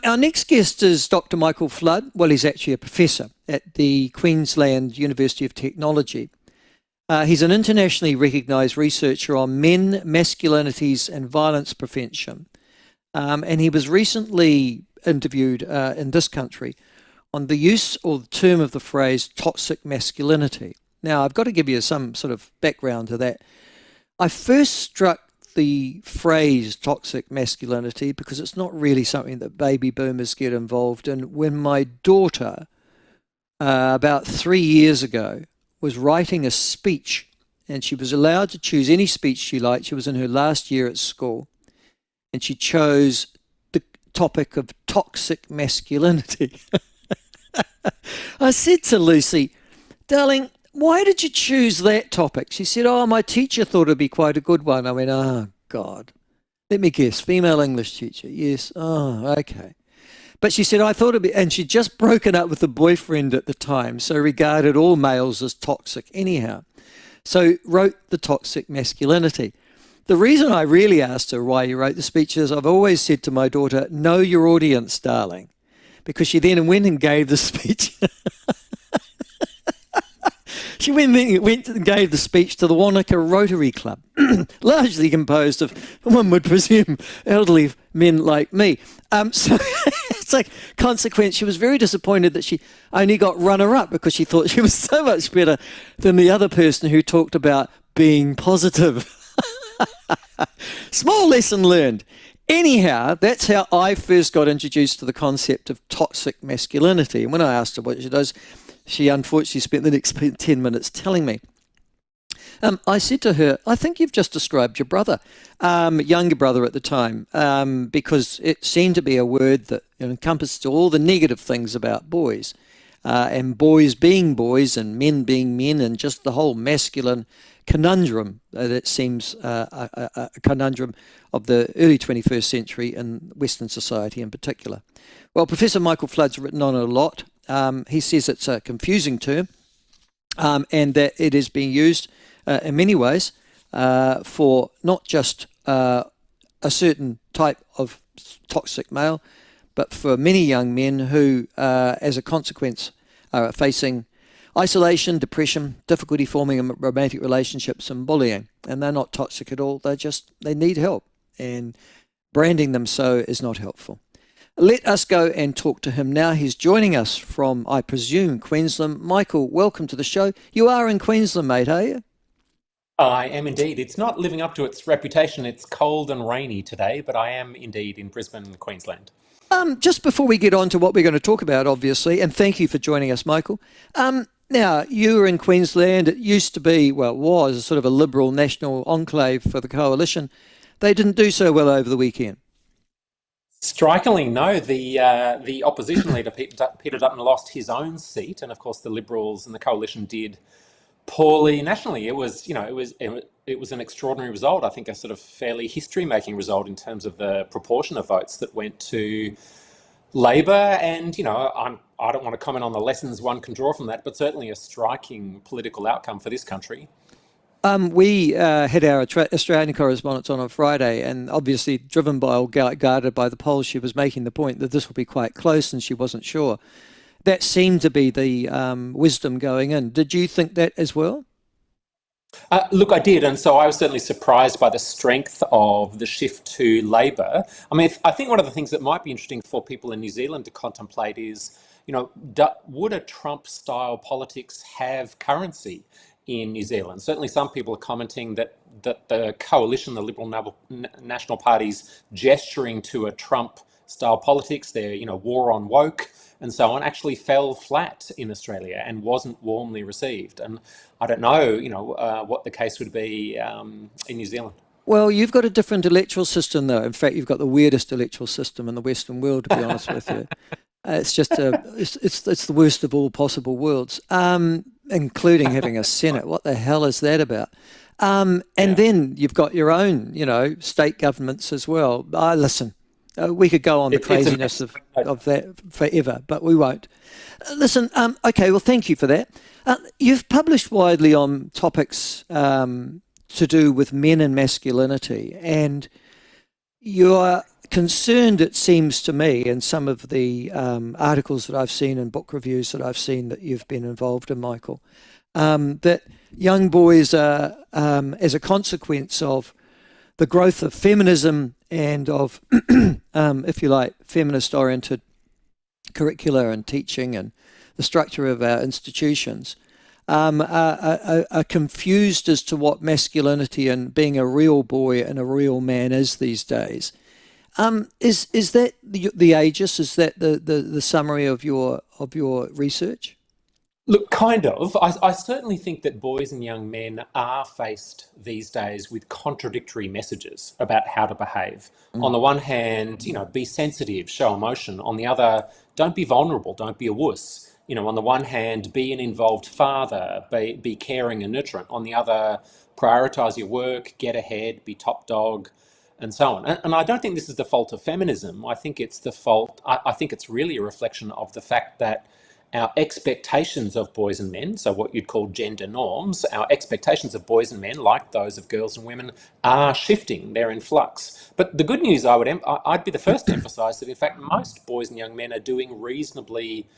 Our next guest is Dr. Michael Flood. Well, he's actually a professor at the Queensland University of Technology. He's an internationally recognised researcher on men, masculinities and violence prevention. And he was recently interviewed in this country on the use or the term of the phrase toxic masculinity. Now, I've got to give you some sort of background to that. I first struck the phrase toxic masculinity because it's not really something that baby boomers get involved in. When my daughter, about 3 years ago, was writing a speech, and she was allowed to choose any speech she liked. She was in her last year at school, and she chose the topic of toxic masculinity. I said to Lucy, darling, why did you choose that topic? She said, oh, my teacher thought it'd be quite a good one. I went, oh, God. Let me guess, female English teacher. Yes. Oh, okay. But she said, I thought it'd be, and she'd just broken up with a boyfriend at the time, so regarded all males as toxic anyhow. So wrote the toxic masculinity. The reason I really asked her why you wrote the speech is I've always said to my daughter, know your audience, darling, because she then went and gave the speech. She went and gave the speech to the Wanaka Rotary Club, largely composed of, one would presume, elderly men like me. So it's like consequence, she was very disappointed that she only got runner-up because she thought she was so much better than the other person who talked about being positive. Small lesson learned. Anyhow, that's how I first got introduced to the concept of toxic masculinity. And when I asked her what she does, she unfortunately spent the next 10 minutes telling me. I said to her, I think you've just described your brother, younger brother at the time, because it seemed to be a word that encompassed all the negative things about boys, and boys being boys and men being men, and just the whole masculine conundrum that it seems a conundrum of the early 21st century in Western society in particular. Well, Professor Michael Flood's written on it a lot. He says it's a confusing term, and that it is being used in many ways for not just a certain type of toxic male, but for many young men who, as a consequence, are facing isolation, depression, difficulty forming romantic relationships, and bullying. And they're not toxic at all. They need help, and branding them so is not helpful. Let us go and talk to him now. He's joining us from, I presume, Queensland. Michael, welcome to the show. You are in Queensland, mate, are you? I am indeed. It's not living up to its reputation. It's cold and rainy today, but I am indeed in Brisbane, Queensland. Just before we get on to what we're going to talk about, obviously, and thank you for joining us, Michael. Now, you were in Queensland. It used to be, well, it was sort of a liberal national enclave for the coalition. They didn't do so well over the weekend. Strikingly, no. The opposition leader, Peter Dutton, lost his own seat, and of course the Liberals and the coalition did poorly nationally. It was an extraordinary result. I think a sort of fairly history-making result in terms of the proportion of votes that went to Labor. And I don't want to comment on the lessons one can draw from that, but certainly a striking political outcome for this country. We had our Australian correspondents on Friday, and obviously driven by or guarded by the polls, she was making the point that this will be quite close, and she wasn't sure. That seemed to be the wisdom going in. Did you think that as well? Look, I did, and so I was certainly surprised by the strength of the shift to Labor. I mean, I think one of the things that might be interesting for people in New Zealand to contemplate is, would a Trump-style politics have currency in New Zealand? Certainly some people are commenting that the coalition, the Liberal National Party's gesturing to a Trump-style politics, their war on woke and so on, actually fell flat in Australia and wasn't warmly received. And I don't know, what the case would be in New Zealand. Well, you've got a different electoral system, though. In fact, you've got the weirdest electoral system in the Western world, to be honest with you. It's just it's the worst of all possible worlds, including having a Senate. What the hell is that about? And then you've got your own, state governments as well. Listen, we could go on the craziness of that forever, but we won't. Listen, okay, well, thank you for that. You've published widely on topics to do with men and masculinity, and your concerned, it seems to me, in some of the articles that I've seen and book reviews that I've seen that you've been involved in, Michael, that young boys are, as a consequence of the growth of feminism and of, if you like, feminist-oriented curricula and teaching and the structure of our institutions, are confused as to what masculinity and being a real boy and a real man is these days. Is that the aegis? Is that the summary of your research? Look, kind of. I certainly think that boys and young men are faced these days with contradictory messages about how to behave. On Mm. the one hand, be sensitive, show emotion. On the other, don't be vulnerable, don't be a wuss. On the one hand, be an involved father, be caring and nurturing. On the other, prioritize your work, get ahead, be top dog, and so on. And I don't think this is the fault of feminism. I think it's the fault, I think it's really a reflection of the fact that our expectations of boys and men, so what you'd call gender norms, our expectations of boys and men, like those of girls and women, are shifting. They're in flux. But the good news, I'd be the first to emphasise that, in fact, most boys and young men are doing reasonably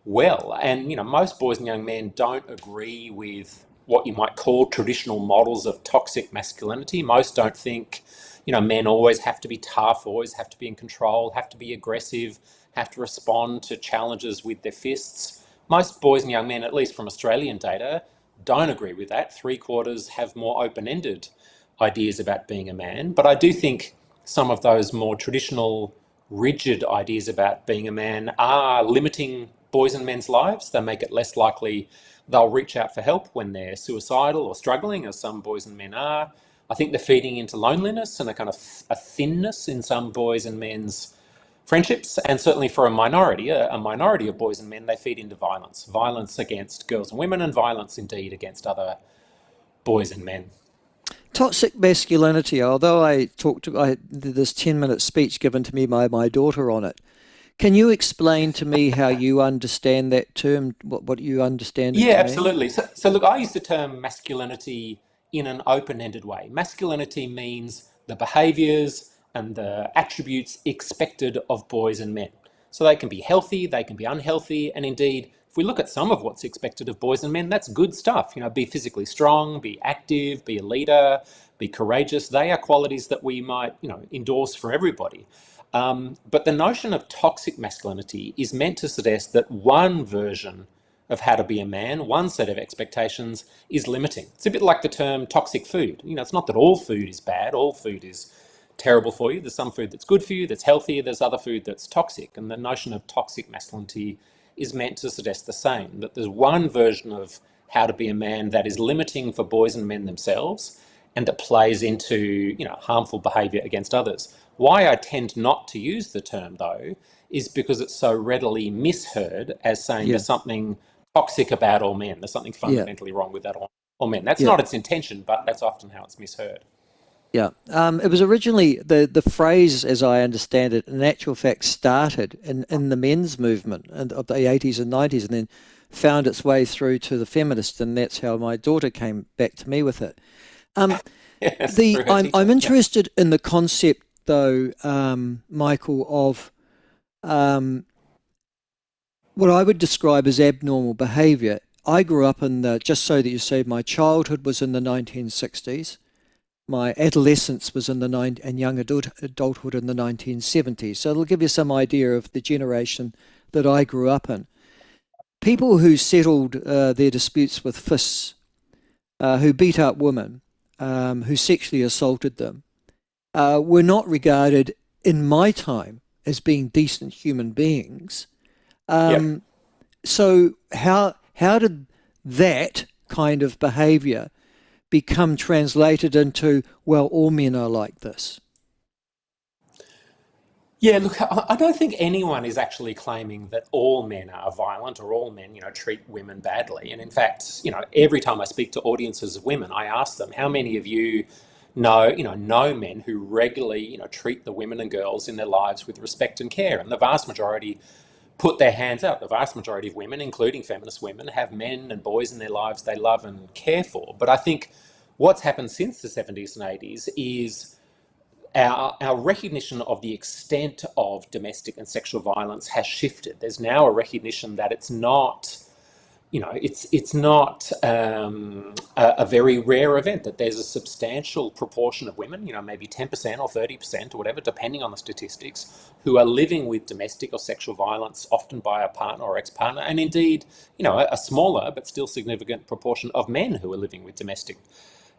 well. And, most boys and young men don't agree with what you might call traditional models of toxic masculinity. Most don't think, men always have to be tough, always have to be in control, have to be aggressive, have to respond to challenges with their fists. Most boys and young men, at least from Australian data, don't agree with that. 3/4 have more open-ended ideas about being a man. But I do think some of those more traditional, rigid ideas about being a man are limiting boys and men's lives. They make it less likely they'll reach out for help when they're suicidal or struggling, as some boys and men are. I think they're feeding into loneliness and a kind of a thinness in some boys and men's friendships, and certainly for a minority of boys and men, they feed into violence against girls and women, and violence indeed against other boys and men. Toxic masculinity. Although I did this 10-minute speech given to me by my daughter on it. Can you explain to me how you understand that term? What you understand it Yeah, to mean? absolutely. So look, I use the term masculinity in an open-ended way. Masculinity means the behaviours and the attributes expected of boys and men. So they can be healthy, they can be unhealthy, and indeed, if we look at some of what's expected of boys and men, that's good stuff. Be physically strong, be active, be a leader, be courageous. They are qualities that we might, endorse for everybody. But the notion of toxic masculinity is meant to suggest that one version of how to be a man, one set of expectations, is limiting. It's a bit like the term toxic food. It's not that all food is bad, all food is terrible for you. There's some food that's good for you, that's healthy, there's other food that's toxic. And the notion of toxic masculinity is meant to suggest the same, that there's one version of how to be a man that is limiting for boys and men themselves and that plays into, harmful behaviour against others. Why I tend not to use the term, though, is because it's so readily misheard as saying Yeah, there's something toxic about all men, there's something yeah, fundamentally wrong with that all men. That's yeah, not its intention, but that's often how it's misheard. yeah. It was originally the phrase, as I understand it, in actual fact, started in the men's movement of the 80s and 90s, and then found its way through to the feminists, and that's how my daughter came back to me with it. Um, Yes, the through her I'm teacher. Yeah. interested in the concept, though, Michael, of what I would describe as abnormal behaviour. I grew up in just so that you say, my childhood was in the 1960s. My adolescence was in and young adulthood in the 1970s. So it'll give you some idea of the generation that I grew up in. People who settled their disputes with fists, who beat up women, who sexually assaulted them, were not regarded in my time as being decent human beings. Yep. Um, so how did that kind of behaviour become translated into, well, all men are like this? Yeah, look, I don't think anyone is actually claiming that all men are violent or all men, treat women badly. And in fact, every time I speak to audiences of women, I ask them, how many of you know men who regularly, treat the women and girls in their lives with respect and care? And the vast majority put their hands up. The vast majority of women, including feminist women, have men and boys in their lives they love and care for. But I think what's happened since the 70s and 80s is our recognition of the extent of domestic and sexual violence has shifted. There's now a recognition that it's not, it's not a very rare event, that there's a substantial proportion of women, maybe 10% or 30% or whatever, depending on the statistics, who are living with domestic or sexual violence, often by a partner or ex-partner, and indeed, a smaller but still significant proportion of men who are living with domestic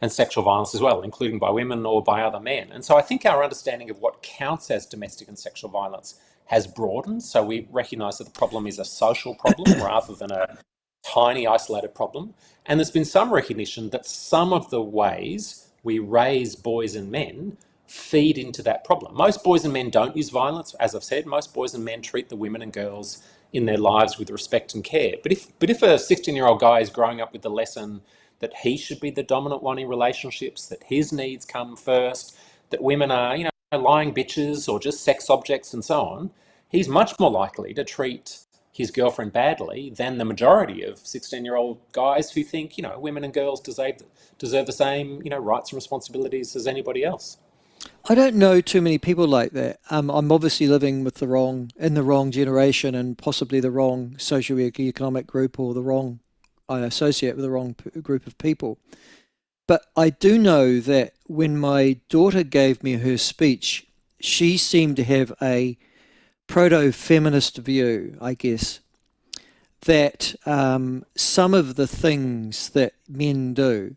and sexual violence as well, including by women or by other men. And so I think our understanding of what counts as domestic and sexual violence has broadened. So we recognise that the problem is a social problem rather than a tiny isolated problem. And there's been some recognition that some of the ways we raise boys and men feed into that problem. Most boys and men don't use violence. As I've said, most boys and men treat the women and girls in their lives with respect and care. But if a 16-year-old guy is growing up with the lesson that he should be the dominant one in relationships, that his needs come first, that women are, lying bitches or just sex objects and so on, he's much more likely to treat his girlfriend badly than the majority of 16-year-old guys who think, women and girls deserve the same, rights and responsibilities as anybody else. I don't know too many people like that. I'm obviously living with in the wrong generation and possibly the wrong socioeconomic group, or I associate with the wrong group of people. But I do know that when my daughter gave me her speech, she seemed to have a proto-feminist view, I guess, that some of the things that men do,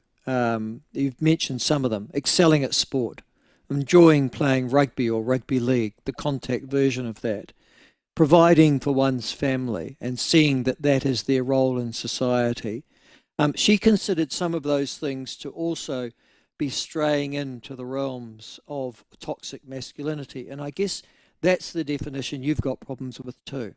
you've mentioned some of them, excelling at sport, enjoying playing rugby or rugby league, the contact version of that, providing for one's family and seeing that that is their role in society. She considered some of those things to also be straying into the realms of toxic masculinity. And I guess that's the definition you've got problems with too.